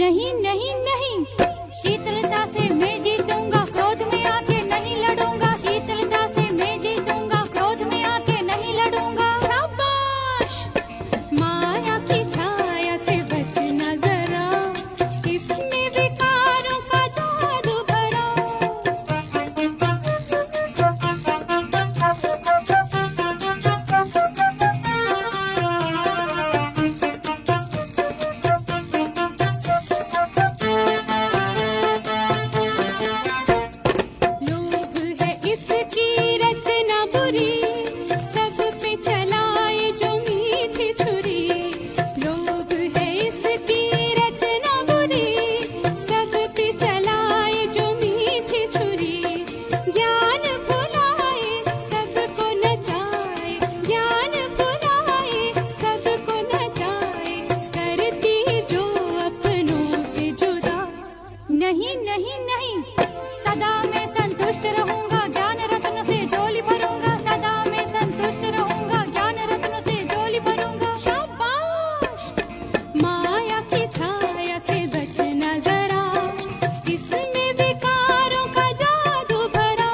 नहीं नहीं नहीं, शीतलता से मैं जीतूंगा, क्रोध में आके नहीं लड़ूंगा। शीतलता से मैं जीतूंगा, क्रोध में आके नहीं लड़ूंगा। शाबाश, माया की छाया से बचना जरा, इसमें विकारों का जादू भरा। नहीं नहीं नहीं, सदा मैं संतुष्ट रहूंगा, ज्ञान रत्न से झोली भरूंगा। सदा मैं संतुष्ट रहूंगा, ज्ञान रत्न से झोली भरूंगा। शाबाश, माया की छाया से बचना जरा, इसमें विकारों का जादू भरा।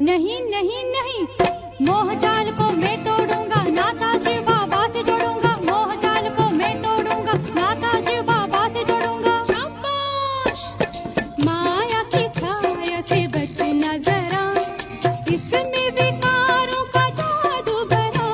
नहीं नहीं नहीं, मोह जाल को मैं तोड़ूंगा, नाता शिव बाबा से जोड़ूंगा। मोह जाल को मैं तोड़ूंगा, नाता शिव बाबा से जोड़ूंगा। शाबाश, माया की छाया से बचना जरा, इसमें विकारों का जादू भरा।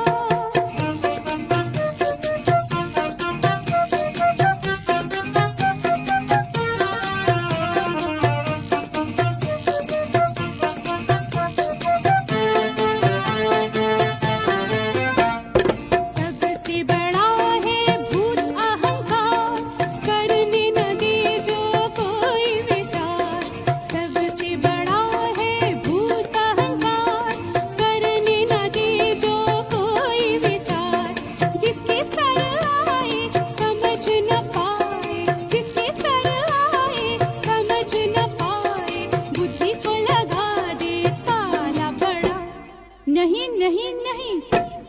नहीं नहीं नहीं,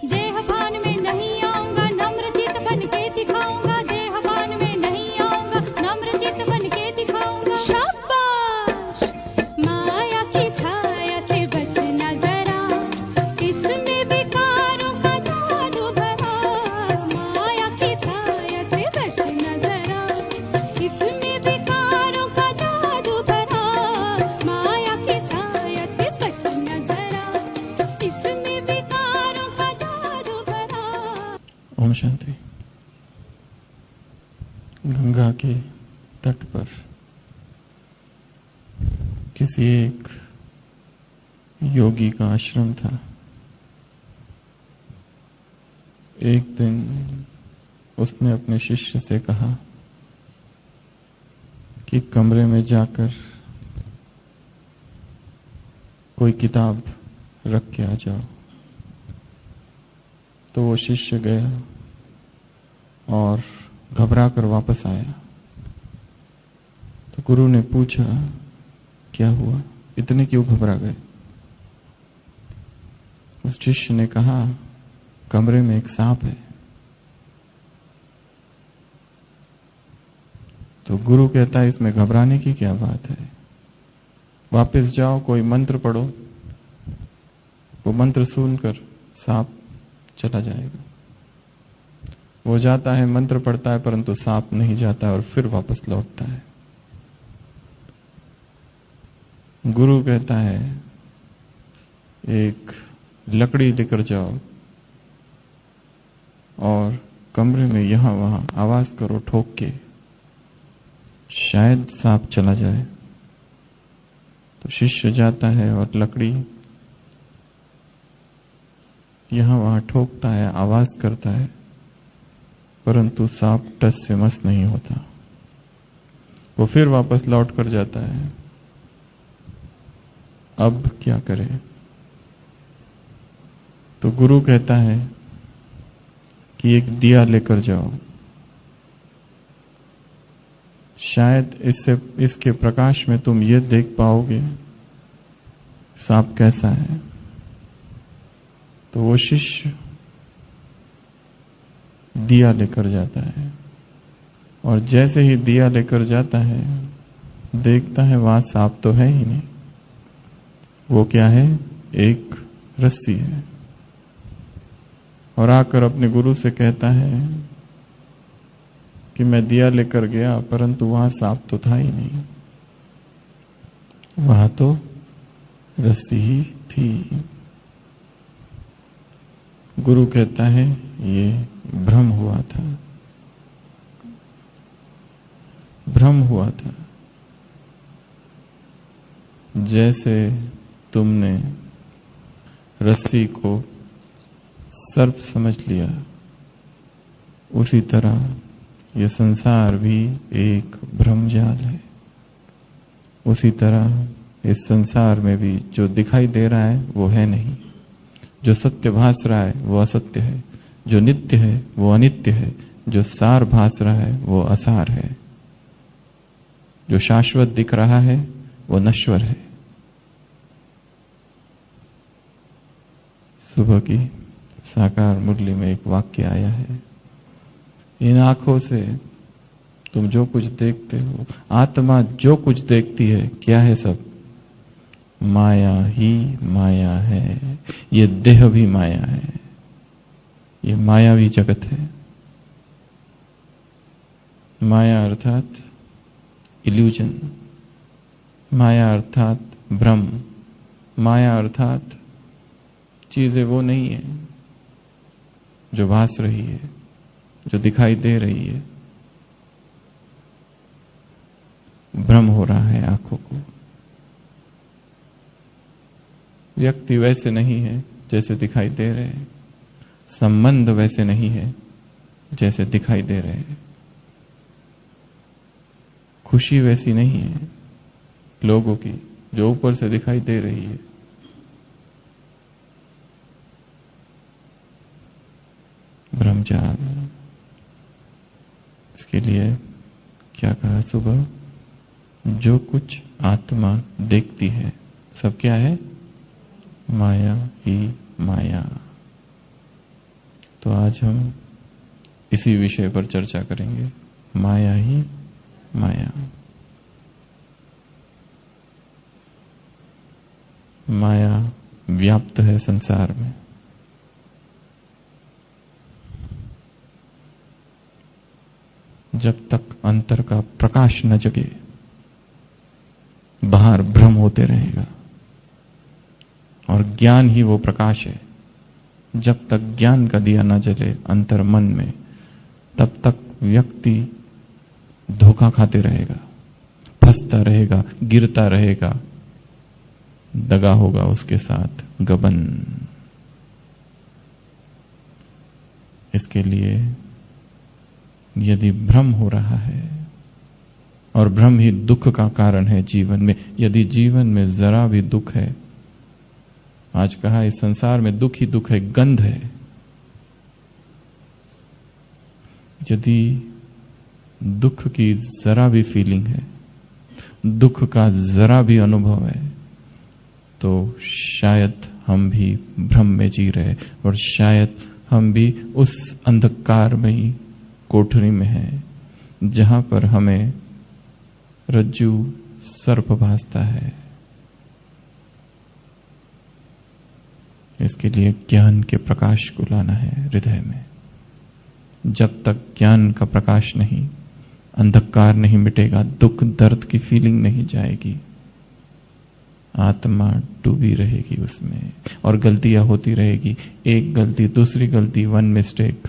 देहभान में नहीं आऊंगा, नम्रचित बन के दिखाऊंगा। देहभान में नहीं आऊंगा, नम्रचित बन के दिखाऊंगा। शाबाश, माया की छाया से बचना जरा, इसमें विकारों का जादू भरा। माया की छाया से बचना जरा, इसमें विकारों का जादू भरा। माया की छाया से बचना जरा, इसमें विकारों का जादू भरा। ओम शांति। गंगा के तट पर किसी एक योगी का आश्रम था। एक दिन उसने अपने शिष्य से कहा कि कमरे में जाकर कोई किताब रख के आ जाओ। तो वो शिष्य गया और घबरा कर वापस आया। तो गुरु ने पूछा, क्या हुआ, इतने क्यों घबरा गए? उस शिष्य ने कहा, कमरे में एक सांप है। तो गुरु कहता है, इसमें घबराने की क्या बात है, वापस जाओ, कोई मंत्र पढ़ो। वो मंत्र सुनकर सांप चला जाएगा। वो जाता है, मंत्र पढ़ता है, परंतु सांप नहीं जाता और फिर वापस लौटता है। गुरु कहता है, एक लकड़ी लेकर जाओ और कमरे में यहां वहां आवाज करो ठोक के, शायद सांप चला जाए। तो शिष्य जाता है और लकड़ी यहां वहां ठोकता है, आवाज करता है, परंतु सांप टस से मस नहीं होता। वो फिर वापस लौट कर जाता है। अब क्या करें? तो गुरु कहता है कि एक दिया लेकर जाओ, शायद इसके प्रकाश में तुम ये देख पाओगे सांप कैसा है। तो वो शिष्य दिया लेकर जाता है, और जैसे ही दिया लेकर जाता है, देखता है वहां सांप तो है ही नहीं। वो क्या है? एक रस्सी है। और आकर अपने गुरु से कहता है कि मैं दिया लेकर गया, परंतु वहां सांप तो था ही नहीं, वहां तो रस्सी ही थी। गुरु कहता है ये भ्रम हुआ था, भ्रम हुआ था। जैसे तुमने रस्सी को सर्प समझ लिया, उसी तरह ये संसार भी एक भ्रमजाल है। उसी तरह इस संसार में भी जो दिखाई दे रहा है वो है नहीं, जो सत्य भास रहा है वो असत्य है, जो नित्य है वो अनित्य है, जो सार भास रहा है वो असार है, जो शाश्वत दिख रहा है वो नश्वर है। सुबह की साकार मुरली में एक वाक्य आया है, इन आंखों से तुम जो कुछ देखते हो, आत्मा जो कुछ देखती है, क्या है? सब माया ही माया है। ये देह भी माया है, ये मायावी जगत है। माया अर्थात इल्यूजन, माया अर्थात भ्रम, माया अर्थात चीजें वो नहीं है जो भास रही है, जो दिखाई दे रही है। भ्रम हो रहा है आंखों को। व्यक्ति वैसे नहीं है जैसे दिखाई दे रहे हैं, संबंध वैसे नहीं है जैसे दिखाई दे रहे हैं, खुशी वैसी नहीं है लोगों की जो ऊपर से दिखाई दे रही है। ब्रह्मजाल। इसके लिए क्या कहा सुबह? जो कुछ आत्मा देखती है सब क्या है? माया ही माया। तो आज हम इसी विषय पर चर्चा करेंगे, माया ही माया। माया व्याप्त है संसार में। जब तक अंतर का प्रकाश न जगे, बाहर भ्रम होते रहेगा, और ज्ञान ही वो प्रकाश है। जब तक ज्ञान का दिया न जले अंतर मन में, तब तक व्यक्ति धोखा खाते रहेगा, फंसता रहेगा, गिरता रहेगा, दगा होगा उसके साथ, गबन। इसके लिए यदि भ्रम हो रहा है, और भ्रम ही दुख का कारण है जीवन में, यदि जीवन में जरा भी दुख है, आज कहा इस संसार में दुख ही दुख है, गंध है। यदि दुख की जरा भी फीलिंग है, दुख का जरा भी अनुभव है, तो शायद हम भी भ्रम में जी रहे, और शायद हम भी उस अंधकार में ही कोठरी में हैं जहां पर हमें रज्जू सर्प भासता है। इसके लिए ज्ञान के प्रकाश को लाना है हृदय में। जब तक ज्ञान का प्रकाश नहीं, अंधकार नहीं मिटेगा, दुख दर्द की फीलिंग नहीं जाएगी, आत्मा डूबी रहेगी उसमें, और गलतियां होती रहेगी। एक गलती, दूसरी गलती, वन मिस्टेक,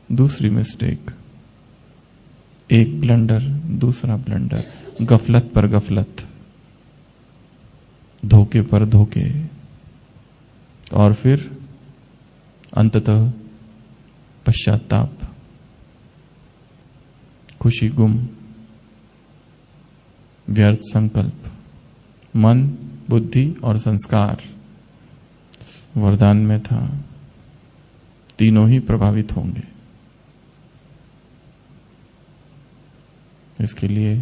दूसरी मिस्टेक, एक ब्लंडर, दूसरा ब्लंडर, गफलत पर गफलत, धोखे पर धोखे, और फिर अंततः पश्चाताप, खुशी गुम, व्यर्थ संकल्प, मन, बुद्धि और संस्कार वरदान में था, तीनों ही प्रभावित होंगे। इसके लिए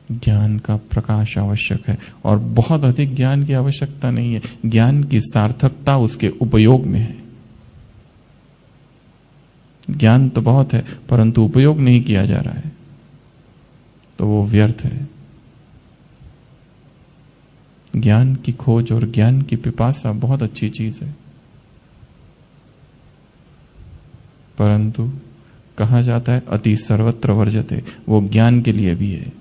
ज्ञान का प्रकाश आवश्यक है, और बहुत अधिक ज्ञान की आवश्यकता नहीं है। ज्ञान की सार्थकता उसके उपयोग में है। ज्ञान तो बहुत है, परंतु उपयोग नहीं किया जा रहा है तो वो व्यर्थ है। ज्ञान की खोज और ज्ञान की पिपासा बहुत अच्छी चीज है, परंतु कहा जाता है अति सर्वत्र वर्जते, वो ज्ञान के लिए भी है।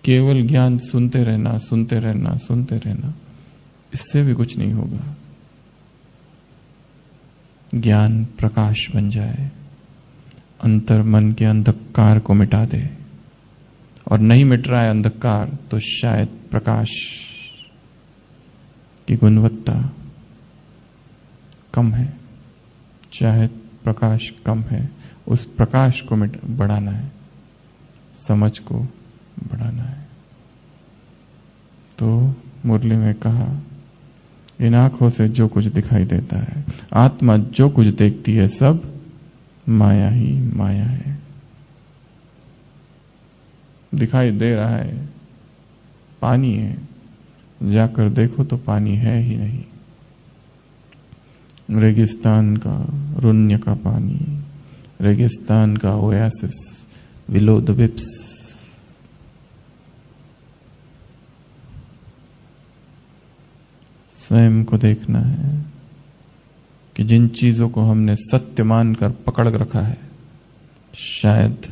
केवल ज्ञान सुनते रहना, सुनते रहना, सुनते रहना, इससे भी कुछ नहीं होगा। ज्ञान प्रकाश बन जाए, अंतर मन के अंधकार को मिटा दे, और नहीं मिट रहा है अंधकार तो शायद प्रकाश की गुणवत्ता कम है, शायद प्रकाश कम है। उस प्रकाश को बढ़ाना है, समझ को बढ़ाना है। तो मुरली में कहा, इन आंखों से जो कुछ दिखाई देता है, आत्मा जो कुछ देखती है, सब माया ही माया है। दिखाई दे रहा है पानी है, जाकर देखो तो पानी है ही नहीं। रेगिस्तान का रुण्य का पानी, रेगिस्तान का ओएसिस, बिलो द विप्स। स्वयं को देखना है कि जिन चीजों को हमने सत्य मानकर पकड़ रखा है, शायद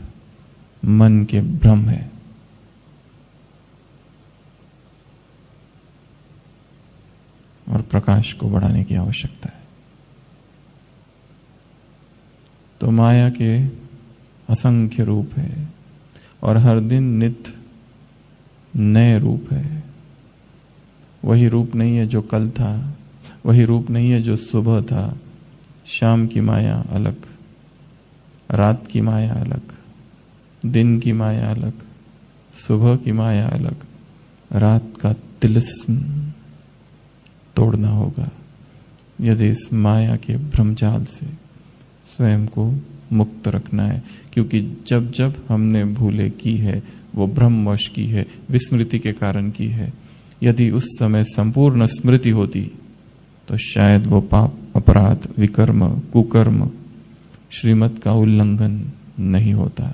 मन के भ्रम है। और प्रकाश को बढ़ाने की आवश्यकता है। तो माया के असंख्य रूप है, और हर दिन नित्य नए रूप है। वही रूप नहीं है जो कल था, वही रूप नहीं है जो सुबह था। शाम की माया अलग, रात की माया अलग, दिन की माया अलग, सुबह की माया अलग। रात का तिलिस्म तोड़ना होगा यदि इस माया के भ्रमजाल से स्वयं को मुक्त रखना है। क्योंकि जब जब हमने भूले की है, वो भ्रमवश की है, विस्मृति के कारण की है। यदि उस समय संपूर्ण स्मृति होती तो शायद वो पाप, अपराध, विकर्म, कुकर्म, श्रीमत का उल्लंघन नहीं होता।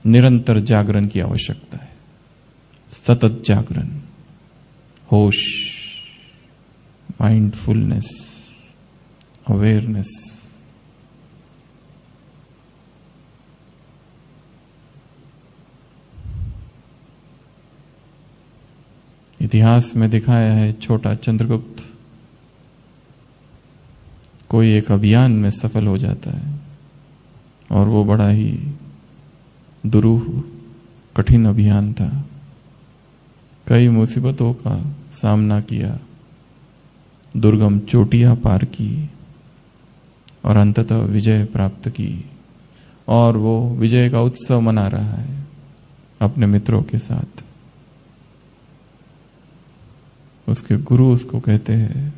निरंतर जागरण की आवश्यकता है, सतत जागरण, होश, माइंडफुलनेस, अवेयरनेस। इतिहास में दिखाया है, छोटा चंद्रगुप्त कोई एक अभियान में सफल हो जाता है, और वो बड़ा ही दुरूह कठिन अभियान था। कई मुसीबतों का सामना किया, दुर्गम चोटियां पार की, और अंततः विजय प्राप्त की। और वो विजय का उत्सव मना रहा है अपने मित्रों के साथ। उसके गुरु उसको कहते हैं,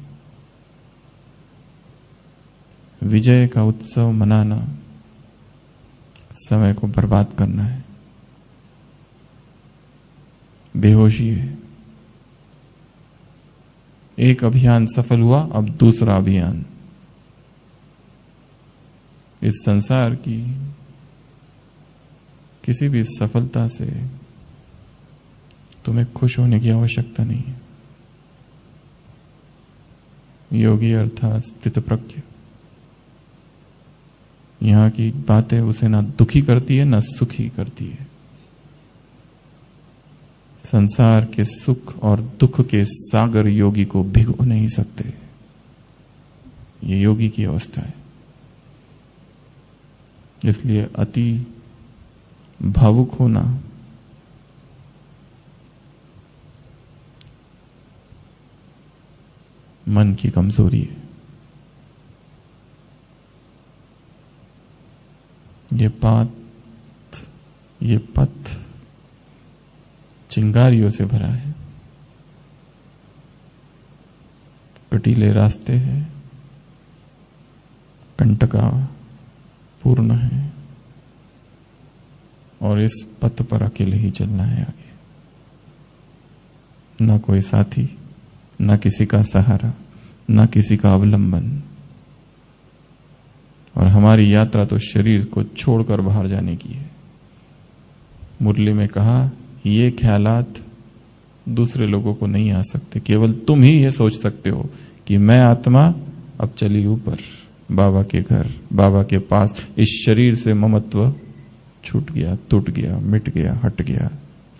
विजय का उत्सव मनाना समय को बर्बाद करना है, बेहोशी है। एक अभियान सफल हुआ, अब दूसरा अभियान। इस संसार की किसी भी सफलता से तुम्हें खुश होने की आवश्यकता नहीं है। योगी अर्थात स्थित प्रज्ञ, यहां की बातें उसे ना दुखी करती है ना सुखी करती है। संसार के सुख और दुख के सागर योगी को भिगो नहीं सकते। ये योगी की अवस्था है। इसलिए अति भावुक होना मन की कमजोरी है। ये पथ चिंगारियों से भरा है, कटीले रास्ते हैं, कंटका पूर्ण है, और इस पथ पर अकेले ही चलना है आगे। ना कोई साथी, ना किसी का सहारा, ना किसी का अवलंबन। और हमारी यात्रा तो शरीर को छोड़कर बाहर जाने की है। मुरली में कहा, ये ख्यालात दूसरे लोगों को नहीं आ सकते, केवल तुम ही ये सोच सकते हो कि मैं आत्मा अब चली ऊपर, बाबा के घर, बाबा के पास। इस शरीर से ममत्व छूट गया, टूट गया, मिट गया, हट गया,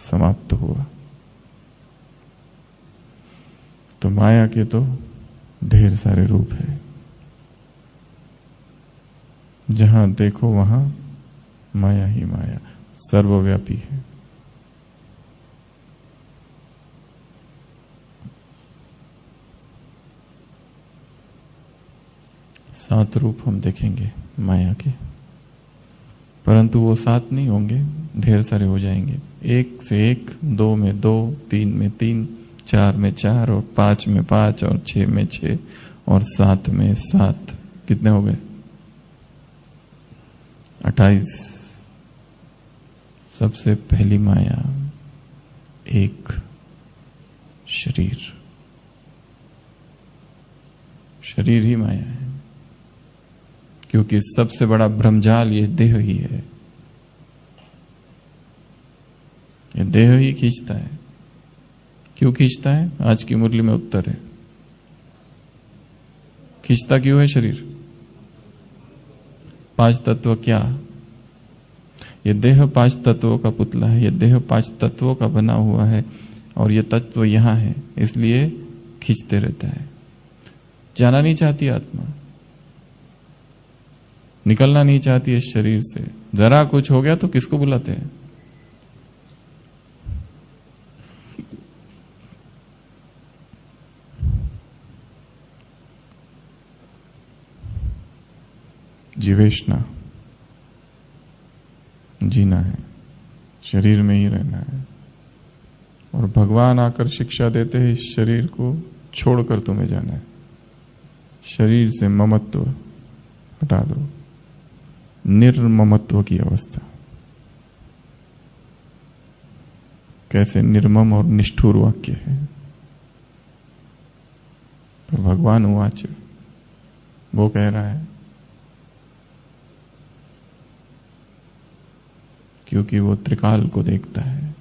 समाप्त हुआ। तो माया के तो ढेर सारे रूप है, जहां देखो वहां माया ही माया, सर्वव्यापी है। सात रूप हम देखेंगे माया के, परंतु वो सात नहीं होंगे, ढेर सारे हो जाएंगे। एक से एक, दो में दो, तीन में तीन, चार में चार, और पांच में पांच, और छह में छह, और सात में सात। कितने हो गए? 28। सबसे पहली माया एक शरीर। शरीर ही माया है, क्योंकि सबसे बड़ा भ्रमजाल ये देह ही है। ये देह ही खींचता है। क्यों खींचता है? आज की मुरली में उत्तर है। खींचता क्यों है शरीर? पांच तत्व क्या? ये देह पांच तत्वों का पुतला है, ये देह पांच तत्वों का बना हुआ है, और ये तत्व यहां है, इसलिए खींचते रहता है। जाना नहीं चाहती आत्मा, निकलना नहीं चाहती है शरीर से। जरा कुछ हो गया तो किसको बुलाते हैं? जीवेशना, जीना है, शरीर में ही रहना है। और भगवान आकर शिक्षा देते हैं, इस शरीर को छोड़कर तुम्हें जाना है। शरीर से ममत्व हटा दो, निर्ममत्व की अवस्था। कैसे निर्मम और निष्ठुर वाक्य है। तो भगवान उवाच, वो कह रहा है, क्योंकि वो त्रिकाल को देखता है।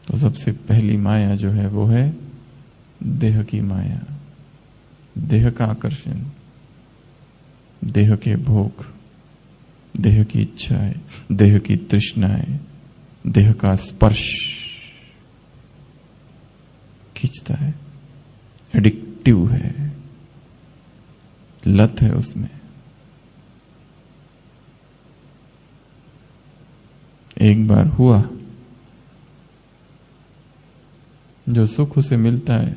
तो सबसे पहली माया जो है वो है देह की माया, देह का आकर्षण, देह के भोग, देह की इच्छाएं, देह की तृष्णाएं, देह का स्पर्श खींचता है, एडिक्टिव है, लत है उसमें। एक बार हुआ, जो सुख उसे मिलता है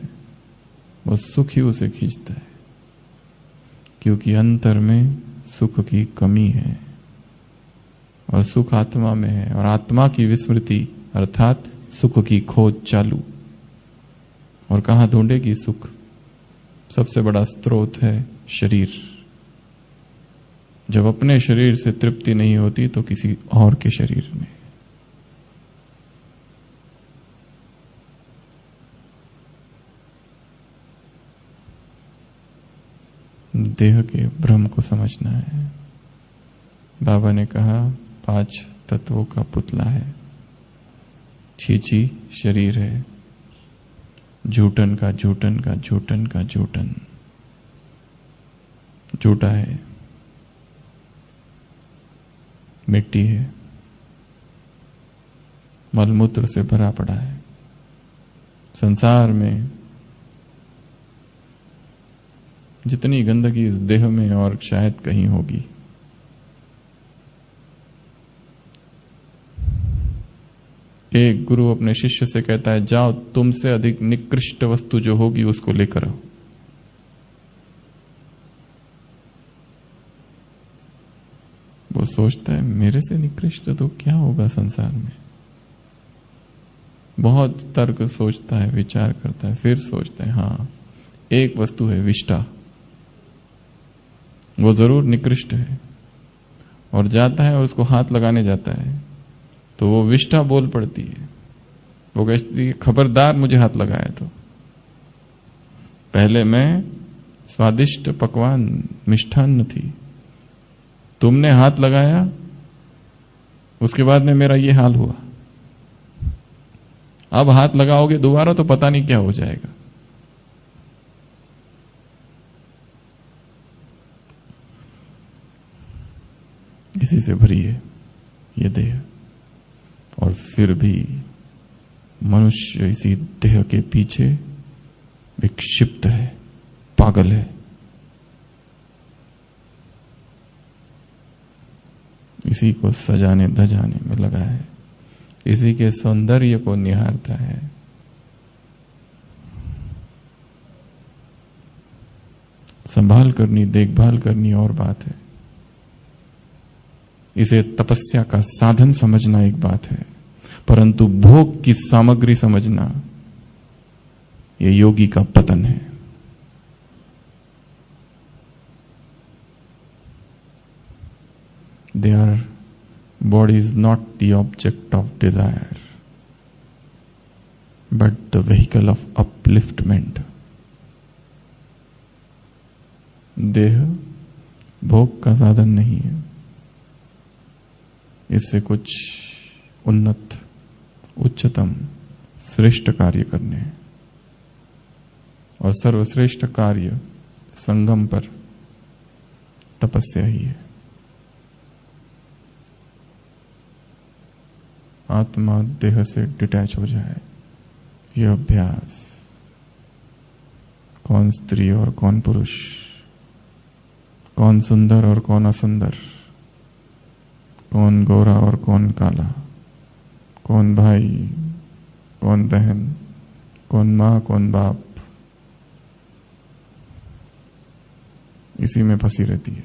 वो सुख ही उसे खींचता है, क्योंकि अंतर में सुख की कमी है और सुख आत्मा में है, और आत्मा की विस्मृति अर्थात सुख की खोज चालू। और कहां ढूंढेगी सुख? सबसे बड़ा स्रोत है शरीर। जब अपने शरीर से तृप्ति नहीं होती तो किसी और के शरीर में। देह के भ्रम को समझना है। बाबा ने कहा 5 तत्वों का पुतला है, छीछी शरीर है, झूठन का झूठन का झूठन का झूठन, झूठा है, मिट्टी है, मलमूत्र से भरा पड़ा है। संसार में जितनी गंदगी इस देह में और शायद कहीं होगी, एक गुरु अपने शिष्य से कहता है, जाओ तुमसे अधिक निकृष्ट वस्तु जो होगी उसको लेकर आओ। वो सोचता है मेरे से निकृष्ट तो क्या होगा संसार में। बहुत तर्क सोचता है, विचार करता है, फिर सोचता है हाँ एक वस्तु है विष्ठा, वो जरूर निकृष्ट है। और जाता है और उसको हाथ लगाने जाता है तो वो विष्ठा बोल पड़ती है। वो कहती है खबरदार मुझे हाथ लगाया तो। पहले मैं स्वादिष्ट पकवान मिष्ठान्न थी, तुमने हाथ लगाया, उसके बाद में मेरा ये हाल हुआ। अब हाथ लगाओगे दोबारा तो पता नहीं क्या हो जाएगा। इसी से भरी है ये देह, और फिर भी मनुष्य इसी देह के पीछे विक्षिप्त है, पागल है। इसी को सजाने धजाने में लगा है, इसी के सौंदर्य को निहारता है। संभाल करनी, देखभाल करनी और बात है, इसे तपस्या का साधन समझना एक बात है, परंतु भोग की सामग्री समझना ये योगी का पतन है। Their body is not the object of desire, but the vehicle of upliftment. देह भोग का साधन नहीं है, इससे कुछ उन्नत, उच्चतम, श्रेष्ठ कार्य करने हैं। और सर्वश्रेष्ठ कार्य संगम पर तपस्या ही है। आत्मा देह से डिटैच हो जाए, यह अभ्यास। कौन स्त्री और कौन पुरुष, कौन सुंदर और कौन असुंदर, कौन गोरा और कौन काला, कौन भाई कौन बहन, कौन मां कौन बाप, इसी में फंसी रहती है।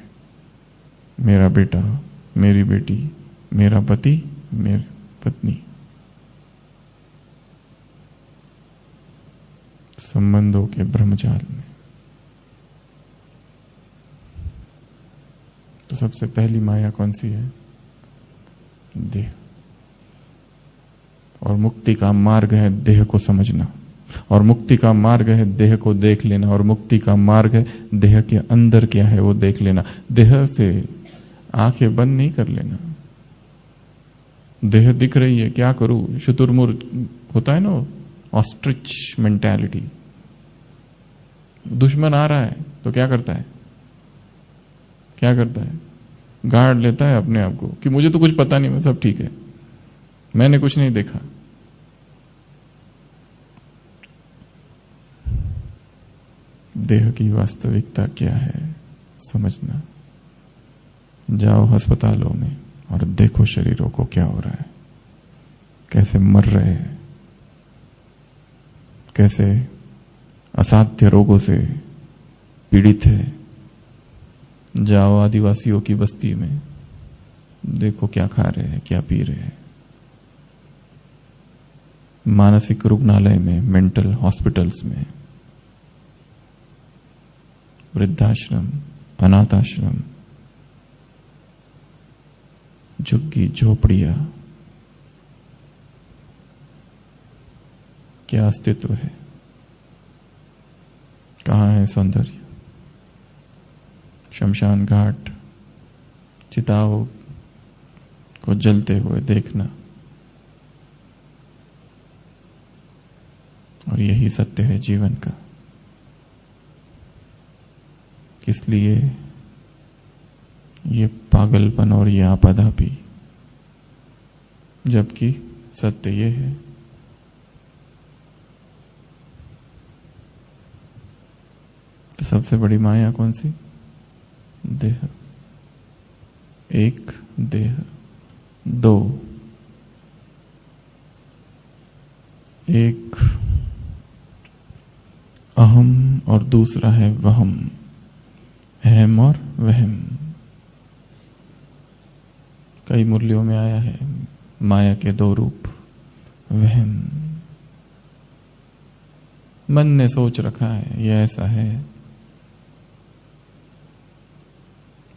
मेरा बेटा, मेरी बेटी, मेरा पति, मेरी पत्नी। संबंधों के ब्रह्मजाल में। तो सबसे पहली माया कौन सी है? देह। और मुक्ति का मार्ग है देह को समझना, और मुक्ति का मार्ग है देह को देख लेना, और मुक्ति का मार्ग है देह के अंदर क्या है वो देख लेना। देह से आंखें बंद नहीं कर लेना। देह दिख रही है, क्या करूं, शुतुरमुर्ग होता है ना, ऑस्ट्रिच मेंटालिटी। दुश्मन आ रहा है तो क्या करता है? क्या करता है? गार्ड लेता है अपने आप को कि मुझे तो कुछ पता नहीं, मैं सब ठीक है, मैंने कुछ नहीं देखा। देह की वास्तविकता क्या है समझना। जाओ अस्पतालों में और देखो शरीरों को क्या हो रहा है, कैसे मर रहे हैं, कैसे असाध्य रोगों से पीड़ित है। जाओ आदिवासियों की बस्ती में, देखो क्या खा रहे हैं, क्या पी रहे हैं। मानसिक रुग्णालय में, मेंटल हॉस्पिटल्स में, वृद्धाश्रम, अनाथ आश्रम, झुग्गी झोपड़ियां, क्या अस्तित्व है? कहां है सौंदर्य? शमशान घाट, चिताओं को जलते हुए देखना, और यही सत्य है जीवन का। इसलिए ये पागलपन और ये आपाधापी, जबकि सत्य ये है तो सबसे बड़ी माया कौन सी? देह। एक देह, दो। एक अहम और दूसरा है वहम, अहम और वहम। कई मुरलियों में आया है माया के दो रूप, वहम। मन ने सोच रखा है ये ऐसा है,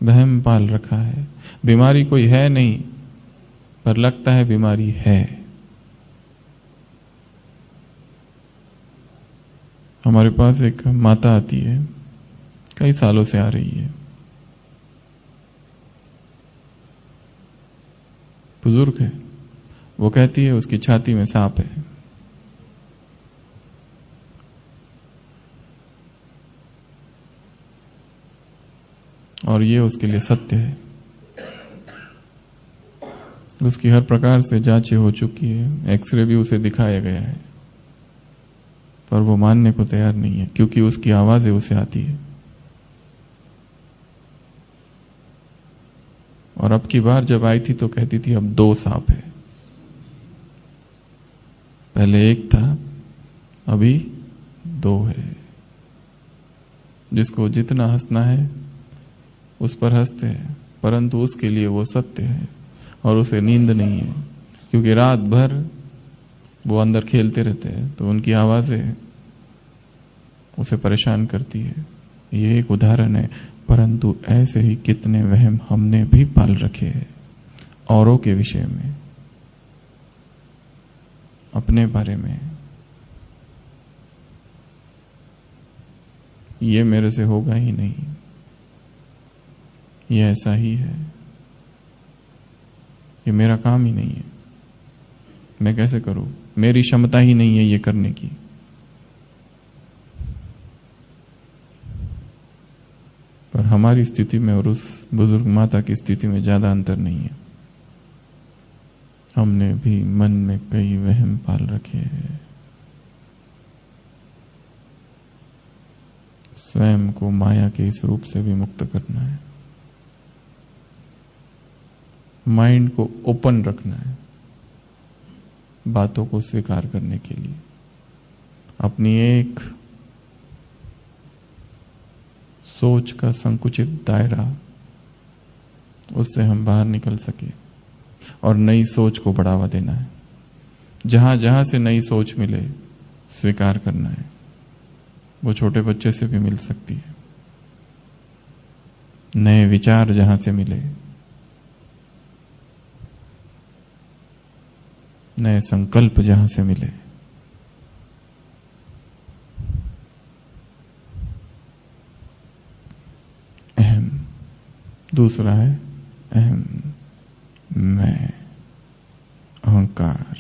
वहम पाल रखा है। बीमारी कोई है नहीं पर लगता है बीमारी है। हमारे पास एक माता आती है, कई सालों से आ रही है, बुजुर्ग है। वो कहती है उसकी छाती में सांप है। और ये उसके लिए सत्य है। उसकी हर प्रकार से जांचें हो चुकी है, एक्सरे भी उसे दिखाया गया है, पर वो मानने को तैयार नहीं है क्योंकि उसकी आवाजें उसे आती है। और अब की बार जब आई थी तो कहती थी अब 2 सांप है, पहले 1 था अभी 2 है। जिसको जितना हंसना है उस पर हंसते हैं, परंतु उसके लिए वो सत्य है और उसे नींद नहीं है क्योंकि रात भर वो अंदर खेलते रहते हैं, तो उनकी आवाजें उसे परेशान करती है। ये एक उदाहरण है, परंतु ऐसे ही कितने वहम हमने भी पाल रखे हैं औरों के विषय में, अपने बारे में। ये मेरे से होगा ही नहीं, ये ऐसा ही है, ये मेरा काम ही नहीं है, मैं कैसे करूं, मेरी क्षमता ही नहीं है ये करने की। पर हमारी स्थिति में और उस बुजुर्ग माता की स्थिति में ज्यादा अंतर नहीं है। हमने भी मन में कई वहम पाल रखे हैं। स्वयं को माया के इस रूप से भी मुक्त करना है, माइंड को ओपन रखना है बातों को स्वीकार करने के लिए। अपनी एक सोच का संकुचित दायरा, उससे हम बाहर निकल सके और नई सोच को बढ़ावा देना है। जहां जहां से नई सोच मिले स्वीकार करना है। वो छोटे बच्चे से भी मिल सकती है। नए विचार जहां से मिले, नए संकल्प जहां से मिले, अहम। दूसरा है अहम, मैं, अहंकार,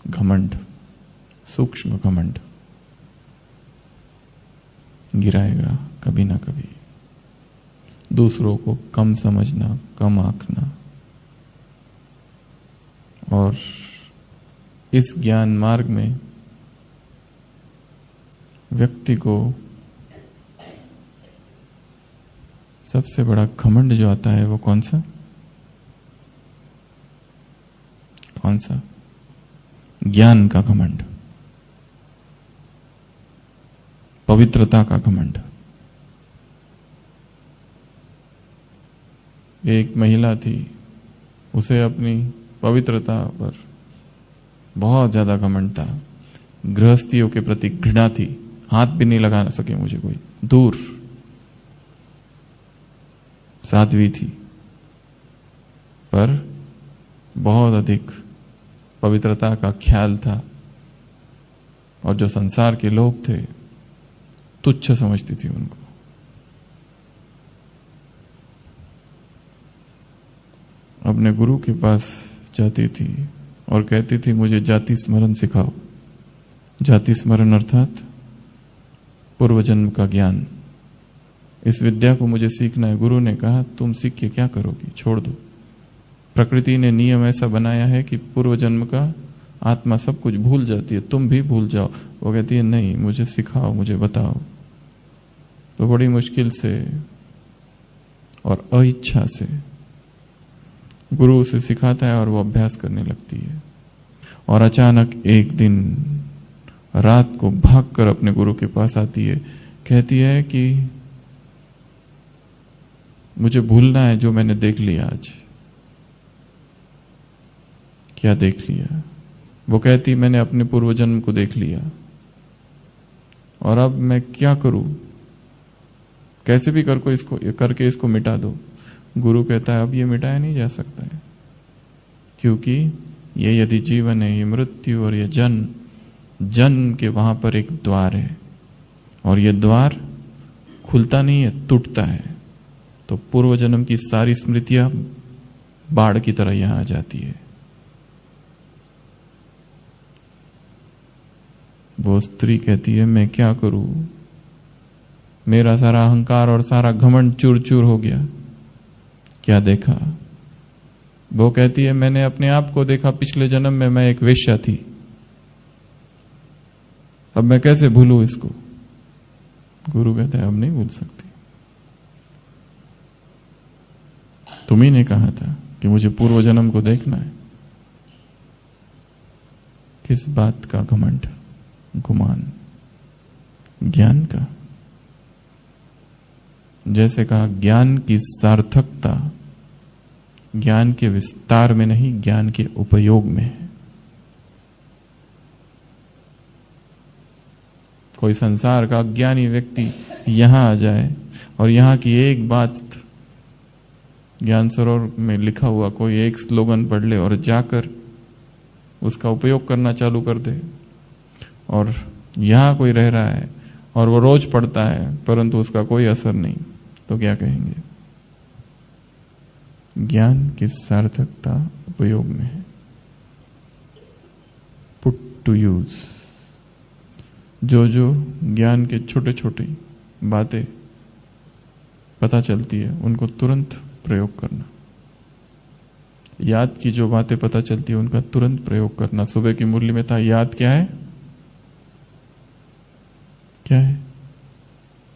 घमंड, सूक्ष्म घमंड गिराएगा कभी ना कभी। दूसरों को कम समझना, कम आंकना। और इस ज्ञान मार्ग में व्यक्ति को सबसे बड़ा घमंड जो आता है वो कौन सा? कौन सा? ज्ञान का घमंड, पवित्रता का घमंड। एक महिला थी, उसे अपनी पवित्रता पर बहुत ज्यादा घमंड था। गृहस्थियों के प्रति घृणा थी, हाथ भी नहीं लगा सके मुझे कोई, दूर। साध्वी थी पर बहुत अधिक पवित्रता का ख्याल था। और जो संसार के लोग थे तुच्छ समझती थी उनको। अपने गुरु के पास जाती थी और कहती थी मुझे जाति स्मरण सिखाओ। जाति स्मरण अर्थात पूर्व जन्म का ज्ञान। इस विद्या को मुझे सीखना है। गुरु ने कहा तुम सीख के क्या करोगी, छोड़ दो। प्रकृति ने नियम ऐसा बनाया है कि पूर्व जन्म का आत्मा सब कुछ भूल जाती है, तुम भी भूल जाओ। वो कहती है नहीं, मुझे सिखाओ, मुझे बताओ। तो बड़ी मुश्किल से और अइच्छा से गुरु उसे सिखाता है और वो अभ्यास करने लगती है। और अचानक एक दिन रात को भागकर अपने गुरु के पास आती है, कहती है कि मुझे भूलना है जो मैंने देख लिया आज। क्या देख लिया? वो कहती मैंने अपने पूर्व जन्म को देख लिया और अब मैं क्या करूं, कैसे भी करके इसको मिटा दो। गुरु कहता है अब ये मिटाया नहीं जा सकता है, क्योंकि ये यदि जीवन है, ये मृत्यु और ये जन्म के वहां पर एक द्वार है और ये द्वार खुलता नहीं है, टूटता है। तो पूर्व जन्म की सारी स्मृतियां बाढ़ की तरह यहां आ जाती है। वो स्त्री कहती है मैं क्या करूं, मेरा सारा अहंकार और सारा घमंड चूर चूर हो गया। क्या देखा? वो कहती है मैंने अपने आप को देखा पिछले जन्म में मैं एक वेश्या थी, अब मैं कैसे भूलूं इसको। गुरु कहता है अब नहीं भूल सकती, तुम्ही ने कहा था कि मुझे पूर्व जन्म को देखना है। किस बात का घमंड, गुमान? ज्ञान का। जैसे कहा ज्ञान की सार्थकता ज्ञान के विस्तार में नहीं, ज्ञान के उपयोग में है। कोई संसार का अज्ञानी व्यक्ति यहां आ जाए और यहां की एक बात ज्ञान सरोवर में लिखा हुआ कोई एक स्लोगन पढ़ ले और जाकर उसका उपयोग करना चालू कर दे, और यहां कोई रह रहा है और वो रोज पढ़ता है परंतु उसका कोई असर नहीं, तो क्या कहेंगे? ज्ञान की सार्थकता उपयोग में है, पुट टू यूज। जो ज्ञान के छोटे छोटी बातें पता चलती है उनको तुरंत प्रयोग करना। याद की जो बातें पता चलती है उनका तुरंत प्रयोग करना। सुबह की मुरली में था, याद क्या है? क्या है?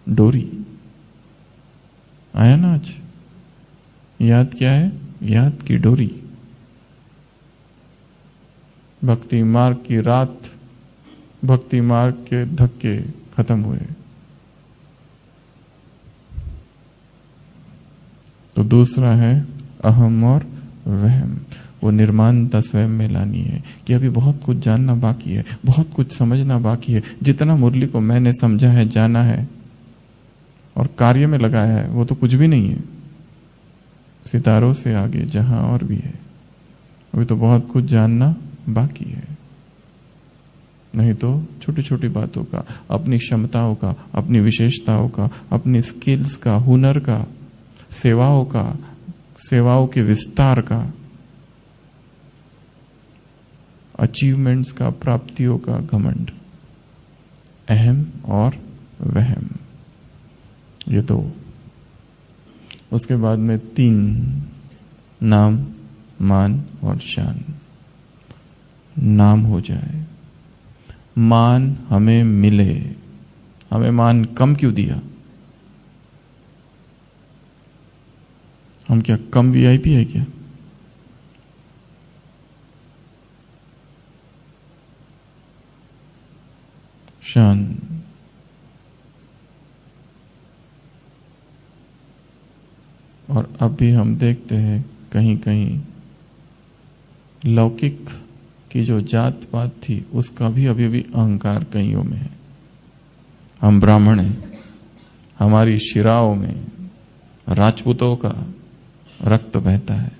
डोरी। आया ना आज? याद क्या है? याद की डोरी। भक्ति मार्ग की रात, भक्ति मार्ग के धक्के खत्म हुए। तो दूसरा है अहम और वहम। वो निर्माणता स्वयं में लानी है कि अभी बहुत कुछ जानना बाकी है, बहुत कुछ समझना बाकी है। जितना मुरली को मैंने समझा है, जाना है और कार्य में लगाया है, वो तो कुछ भी नहीं है। सितारों से आगे जहां और भी है, अभी तो बहुत कुछ जानना बाकी है। नहीं तो छोटी छोटी बातों का, अपनी क्षमताओं का, अपनी विशेषताओं का, अपनी स्किल्स का, हुनर का, सेवाओं का, सेवाओं के विस्तार का, अचीवमेंट्स का, प्राप्तियों का घमंड। अहम और वहम, ये दो। उसके बाद में 3, नाम, मान और शान। नाम हो जाए, मान हमें मिले। हमें मान कम क्यों दिया? हम क्या कम वीआईपी है क्या? शान, और अब भी हम देखते हैं कहीं कहीं लौकिक की जो जात पात थी उसका भी अभी भी अहंकार कईयों में है। हम ब्राह्मण हैं, हमारी शिराओं में राजपूतों का रक्त बहता है।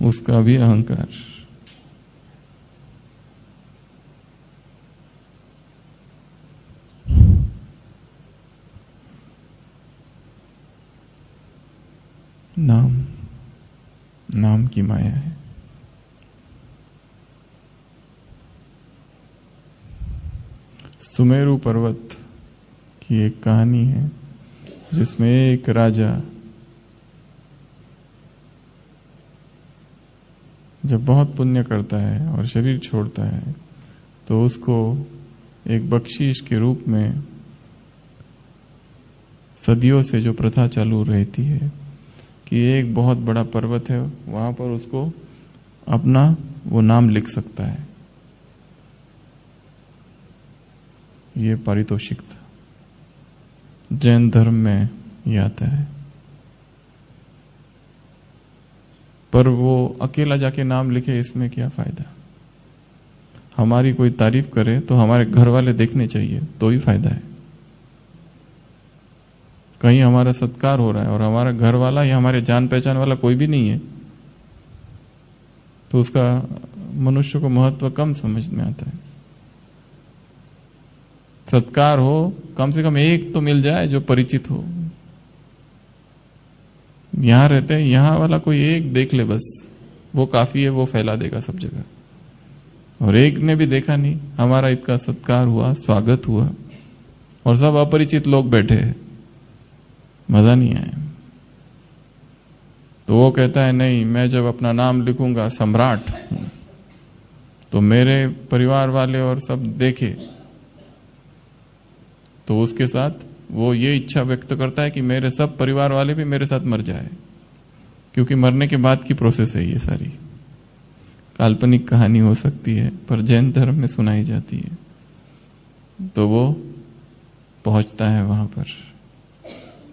उसका भी अहंकार। नाम की माया है। सुमेरु पर्वत की एक कहानी है जिसमें एक राजा जब बहुत पुण्य करता है और शरीर छोड़ता है तो उसको एक बख्शीश के रूप में सदियों से जो प्रथा चालू रहती है कि एक बहुत बड़ा पर्वत है, वहां पर उसको अपना वो नाम लिख सकता है। ये पारितोषिक था। जैन धर्म में ये आता है। पर वो अकेला जाके नाम लिखे, इसमें क्या फायदा? हमारी कोई तारीफ करे तो हमारे घर वाले देखने चाहिए, तो ही फायदा है। कहीं हमारा सत्कार हो रहा है और हमारा घर वाला या हमारे जान पहचान वाला कोई भी नहीं है, तो उसका मनुष्य को महत्व कम समझ में आता है। सत्कार हो, कम से कम एक तो मिल जाए जो परिचित हो। यहां रहते हैं, यहां वाला कोई एक देख ले बस, वो काफी है, वो फैला देगा सब जगह। और एक ने भी देखा नहीं, हमारा इतना सत्कार हुआ, स्वागत हुआ, और सब अपरिचित लोग बैठे हैं, मजा नहीं आया। तो वो कहता है नहीं, मैं जब अपना नाम लिखूंगा सम्राट, तो मेरे परिवार वाले और सब देखे, तो उसके साथ वो ये इच्छा व्यक्त करता है कि मेरे सब परिवार वाले भी मेरे साथ मर जाए, क्योंकि मरने के बाद की प्रोसेस है ये सारी। काल्पनिक कहानी हो सकती है, पर जैन धर्म में सुनाई जाती है। तो वो पहुंचता है वहां पर,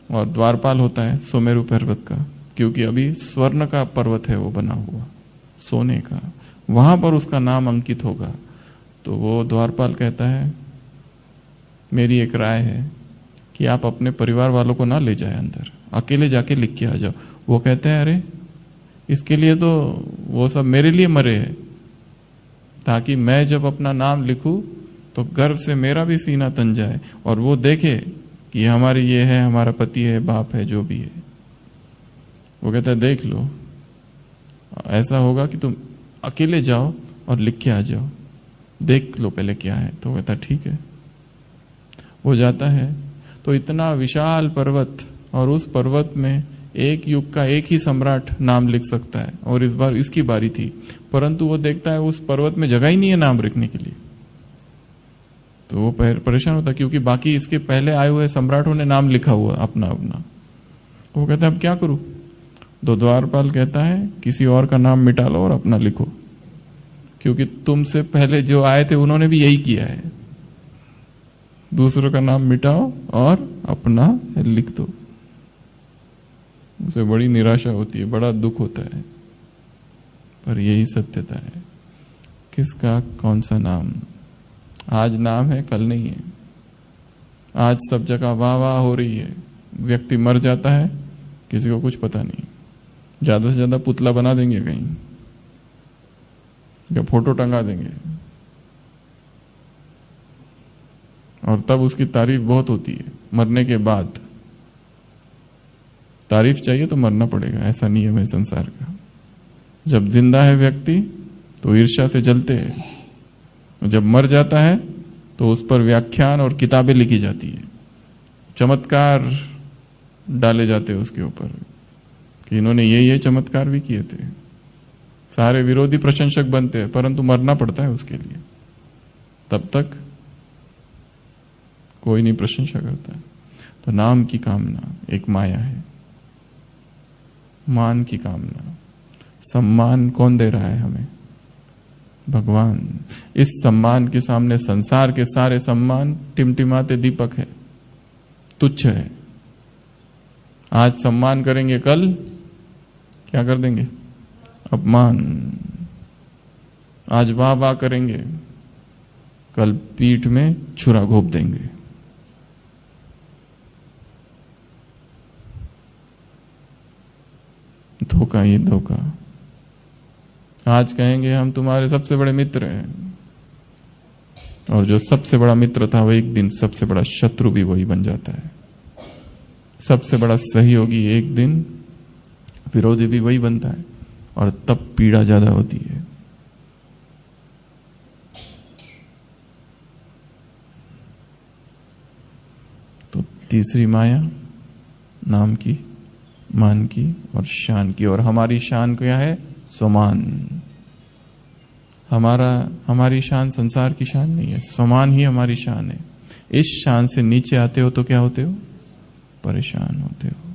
और द्वारपाल होता है सुमेरु पर्वत का, क्योंकि अभी स्वर्ण का पर्वत है वो बना हुआ, सोने का, वहां पर उसका नाम अंकित होगा। तो वो द्वारपाल कहता है, मेरी एक राय है कि आप अपने परिवार वालों को ना ले जाए अंदर, अकेले जाके लिख के आ जाओ। वो कहते हैं, अरे इसके लिए तो वो सब मेरे लिए मरे हैं, ताकि मैं जब अपना नाम लिखूं तो गर्व से मेरा भी सीना तन जाए, और वो देखे कि हमारी ये है, हमारा पति है, बाप है, जो भी है। वो कहता है, देख लो, ऐसा होगा कि तुम अकेले जाओ और लिख के आ जाओ, देख लो पहले क्या है। तो कहता ठीक है। वो जाता है तो इतना विशाल पर्वत, और उस पर्वत में एक युग का एक ही सम्राट नाम लिख सकता है, और इस बार इसकी बारी थी। परंतु वो देखता है उस पर्वत में जगह ही नहीं है नाम लिखने के लिए। तो वो परेशान होता है, क्योंकि बाकी इसके पहले आए हुए सम्राटों ने नाम लिखा हुआ अपना अपना। वो कहता है अब क्या करूं? तो द्वारपाल कहता है, किसी और का नाम मिटा लो और अपना लिखो, क्योंकि तुमसे पहले जो आए थे उन्होंने भी यही किया है। दूसरों का नाम मिटाओ और अपना लिख दो। उसे बड़ी निराशा होती है, बड़ा दुख होता है, पर यही सत्यता है। किसका कौन सा नाम? आज नाम है, कल नहीं है। आज सब जगह वाह वाह हो रही है, व्यक्ति मर जाता है, किसी को कुछ पता नहीं। ज्यादा से ज्यादा पुतला बना देंगे कहीं, या फोटो टंगा देंगे, और तब उसकी तारीफ बहुत होती है। मरने के बाद तारीफ चाहिए तो मरना पड़ेगा, ऐसा नियम है संसार का। जब जिंदा है व्यक्ति तो ईर्ष्या से जलते हैं, जब मर जाता है तो उस पर व्याख्यान और किताबें लिखी जाती है, चमत्कार डाले जाते हैं उसके ऊपर कि इन्होंने ये चमत्कार भी किए थे। सारे विरोधी प्रशंसक बनते हैं, परंतु मरना पड़ता है उसके लिए। तब तक कोई नहीं प्रशंसा करता। तो नाम की कामना एक माया है, मान की कामना। सम्मान कौन दे रहा है हमें? भगवान। इस सम्मान के सामने संसार के सारे सम्मान टिमटिमाते दीपक है, तुच्छ है। आज सम्मान करेंगे, कल क्या कर देंगे? अपमान। आज वाह वाह करेंगे, कल पीठ में छुरा घोंप देंगे। धोखा ही धोखा। आज कहेंगे हम तुम्हारे सबसे बड़े मित्र हैं, और जो सबसे बड़ा मित्र था वो एक दिन सबसे बड़ा शत्रु भी वही बन जाता है। सबसे बड़ा सहयोगी एक दिन विरोधी भी वही बनता है, और तब पीड़ा ज्यादा होती है। तो तीसरी माया नाम की, मान की और शान की। और हमारी शान क्या है? स्वमान। हमारी शान संसार की शान नहीं है, स्वमान ही हमारी शान है। इस शान से नीचे आते हो तो क्या होते हो? परेशान होते हो।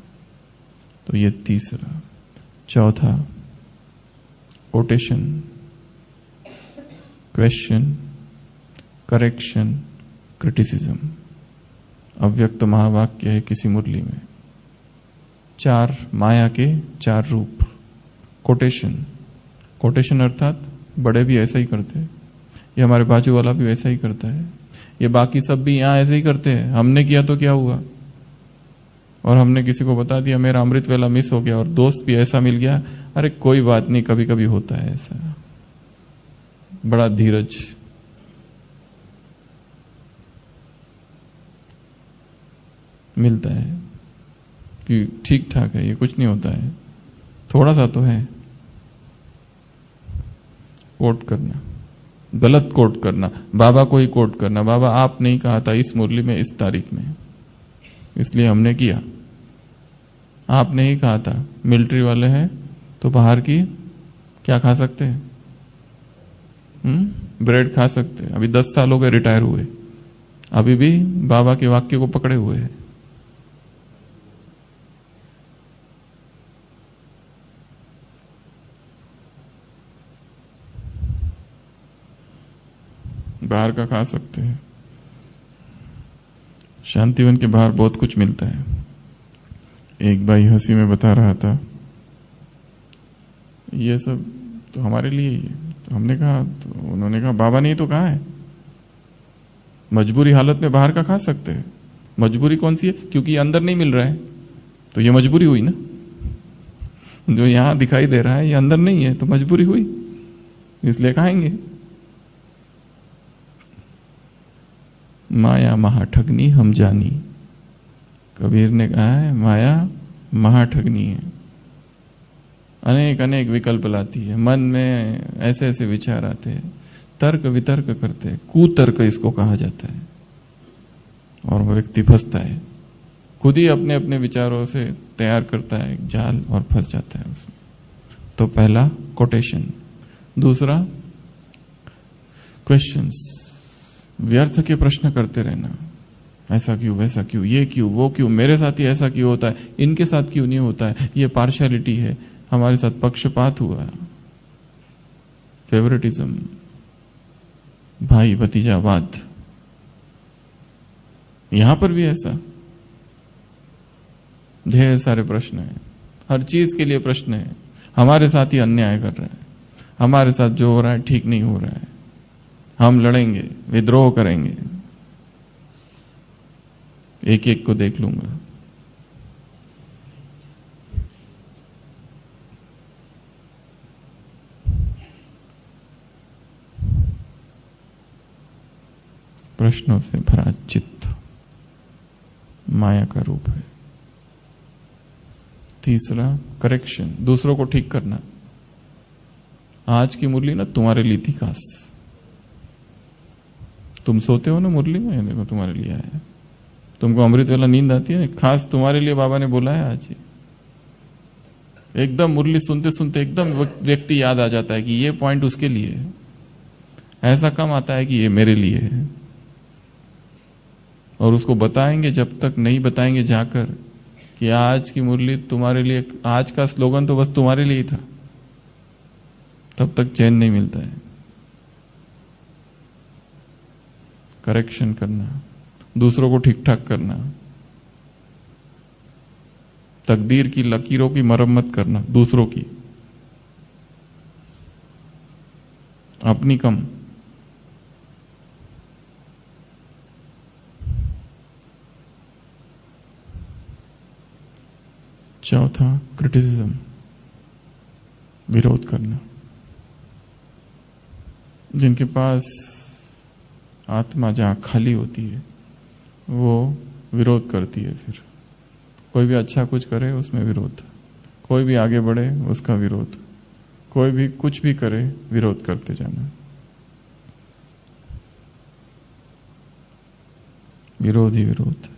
तो ये तीसरा। चौथा, कोटेशन, क्वेश्चन, करेक्शन, क्रिटिसिज्म। अव्यक्त महावाक्य है किसी मुरली में। 4 माया के 4 रूप। कोटेशन, कोटेशन अर्थात बड़े भी ऐसा ही करते हैं, ये हमारे बाजू वाला भी वैसा ही करता है, ये बाकी सब भी यहां ऐसे ही करते हैं। हमने किया तो क्या हुआ, और हमने किसी को बता दिया मेरा अमृत वेला मिस हो गया, और दोस्त भी ऐसा मिल गया, अरे कोई बात नहीं, कभी कभी होता है ऐसा। बड़ा धीरज। मिलता है कि ठीक ठाक है, ये कुछ नहीं होता है, थोड़ा सा तो है। कोट करना, गलत कोट करना, बाबा को ही कोट करना, बाबा आप नहीं कहा था इस मुरली में इस तारीख में, इसलिए हमने किया। आपने ही कहा था मिलिट्री वाले हैं तो बाहर की क्या खा सकते हैं, ब्रेड खा सकते हैं। अभी 10 साल हो गए रिटायर हुए, अभी भी बाबा के वाक्य को पकड़े हुए हैं। बाहर का खा सकते हैं। शांतिवन के बाहर बहुत कुछ मिलता है। एक भाई हंसी में बता रहा था ये सब तो हमारे लिए ही है। तो हमने कहा, तो उन्होंने कहा बाबा ने तो कहा है मजबूरी हालत में बाहर का खा सकते हैं। मजबूरी कौन सी है, क्योंकि अंदर नहीं मिल रहा है तो ये मजबूरी हुई ना। जो यहां दिखाई दे रहा है ये अंदर नहीं है तो मजबूरी हुई, इसलिए खाएंगे। माया महाठगनी हम जानी, कबीर ने कहा है माया महाठगनी है। अनेक अनेक विकल्प लाती है, मन में ऐसे ऐसे विचार आते हैं, तर्क वितर्क करते हैं, कुतर्क इसको कहा जाता है, और वो व्यक्ति फंसता है, खुद ही अपने अपने विचारों से तैयार करता है एक जाल और फंस जाता है उसमें। तो पहला कोटेशन। दूसरा क्वेश्चंस, व्यर्थ के प्रश्न करते रहना, ऐसा क्यों, वैसा क्यों, ये क्यों, वो क्यों, मेरे साथ ही ऐसा क्यों होता है, इनके साथ क्यों नहीं होता है, ये पार्शियलिटी है, हमारे साथ पक्षपात हुआ, फेवरेटिज्म, भाई भतीजावाद। यहां पर भी ऐसा ढेर सारे प्रश्न हैं, हर चीज के लिए प्रश्न है। हमारे साथ ही अन्याय कर रहा है, हमारे साथ जो हो रहा है ठीक नहीं हो रहा है, हम लड़ेंगे, विद्रोह करेंगे। एक एक को देख लूंगा। प्रश्नों से भरा चित्त माया का रूप है। तीसरा करेक्शन, दूसरों को ठीक करना। आज की मुरली ना तुम्हारे लिए थी खास। तुम सोते हो ना मुरली में, देखो तुम्हारे लिए आया है। तुमको अमृत वाला नींद आती है, खास तुम्हारे लिए बाबा ने बोला है आज ही। एकदम मुरली सुनते सुनते एकदम व्यक्ति याद आ जाता है कि ये पॉइंट उसके लिए है। ऐसा कम आता है कि ये मेरे लिए है। और उसको बताएंगे, जब तक नहीं बताएंगे जाकर कि आज की मुरली तुम्हारे लिए, आज का स्लोगन तो बस तुम्हारे लिए ही था, तब तक चैन नहीं मिलता है। करेक्शन करना, दूसरों को ठीक ठाक करना, तकदीर की लकीरों की मरम्मत करना, दूसरों की, अपनी कम। चौथा क्रिटिसिज्म, विरोध करना। जिनके पास आत्मा जहां खाली होती है वो विरोध करती है। फिर कोई भी अच्छा कुछ करे उसमें विरोध, कोई भी आगे बढ़े उसका विरोध, कोई भी कुछ भी करे विरोध करते जाना। विरोध ही विरोध।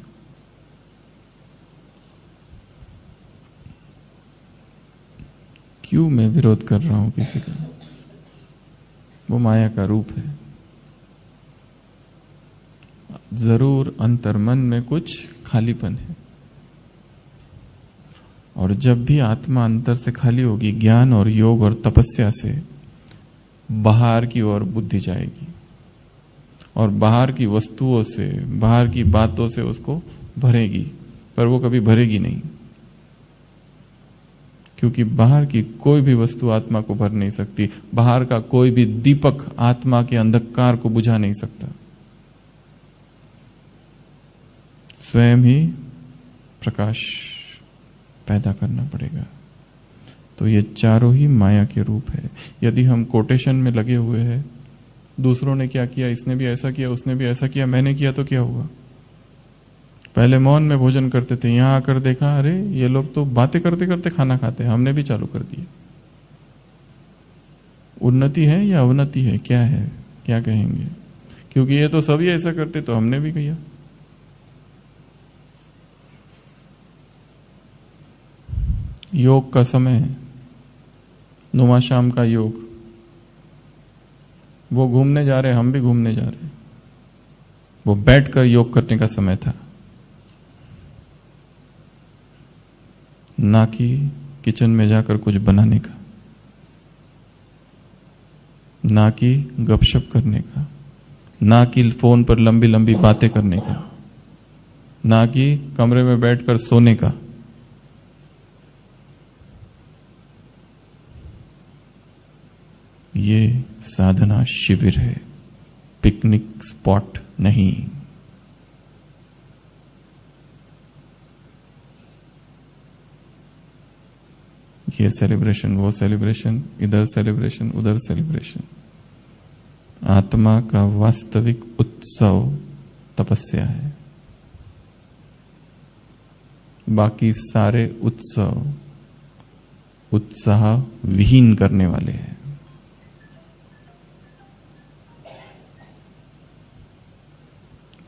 क्यों मैं विरोध कर रहा हूं किसी का? वो माया का रूप है। जरूर अंतर्मन में कुछ खालीपन है। और जब भी आत्मा अंतर से खाली होगी, ज्ञान और योग और तपस्या से बाहर की ओर बुद्धि जाएगी और बाहर की वस्तुओं से, बाहर की बातों से उसको भरेगी, पर वो कभी भरेगी नहीं, क्योंकि बाहर की कोई भी वस्तु आत्मा को भर नहीं सकती। बाहर का कोई भी दीपक आत्मा के अंधकार को बुझा नहीं सकता। स्वयं ही प्रकाश पैदा करना पड़ेगा। तो ये चारों ही माया के रूप है। यदि हम कोटेशन में लगे हुए हैं, दूसरों ने क्या किया, इसने भी ऐसा किया, उसने भी ऐसा किया, मैंने किया तो क्या हुआ। पहले मौन में भोजन करते थे, यहां आकर देखा अरे ये लोग तो बातें करते करते खाना खाते हैं, हमने भी चालू कर दिया। उन्नति है या अवनति है, क्या है, क्या कहेंगे? क्योंकि ये तो सभी ऐसा करते तो हमने भी किया। योग का समय है, नुमा शाम का योग, वो घूमने जा रहे, हम भी घूमने जा रहे। वो बैठकर योग करने का समय था, ना कि किचन में जाकर कुछ बनाने का, ना कि गपशप करने का, ना कि फोन पर लंबी लंबी बातें करने का, ना कि कमरे में बैठकर सोने का। ये साधना शिविर है, पिकनिक स्पॉट नहीं। ये सेलिब्रेशन, वो सेलिब्रेशन, इधर सेलिब्रेशन, उधर सेलिब्रेशन। आत्मा का वास्तविक उत्सव तपस्या है। बाकी सारे उत्सव उत्साह विहीन करने वाले हैं।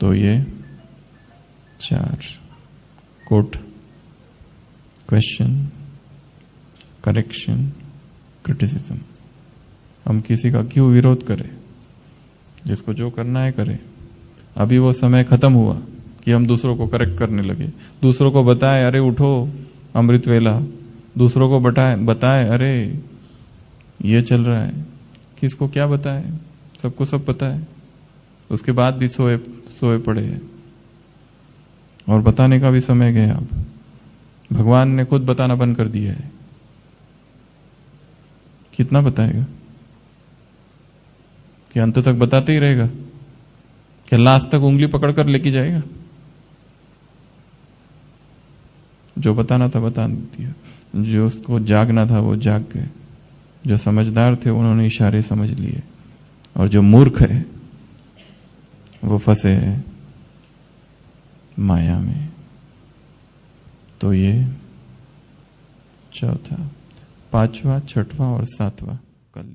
तो ये 4 कोट: क्वेश्चन, करेक्शन, क्रिटिसिज्म। हम किसी का क्यों विरोध करें? जिसको जो करना है करे। अभी वो समय खत्म हुआ कि हम दूसरों को करेक्ट करने लगे, दूसरों को बताए अरे उठो अमृत वेला, दूसरों को बताए अरे ये चल रहा है। किसको क्या बताए? सबको सब पता है, उसके बाद भी सोए पड़े हैं। और बताने का भी समय गया। अब भगवान ने खुद बताना बंद कर दिया है। कितना बताएगा? कि अंत तक बताते ही रहेगा? क्या लास्ट तक उंगली पकड़कर लेके जाएगा? जो बताना था बता दिया, जो उसको जागना था वो जाग गए, जो समझदार थे उन्होंने इशारे समझ लिए, और जो मूर्ख है वो फंसे हैं माया में। तो ये 4था, 5वां, 6वां और 7वां कल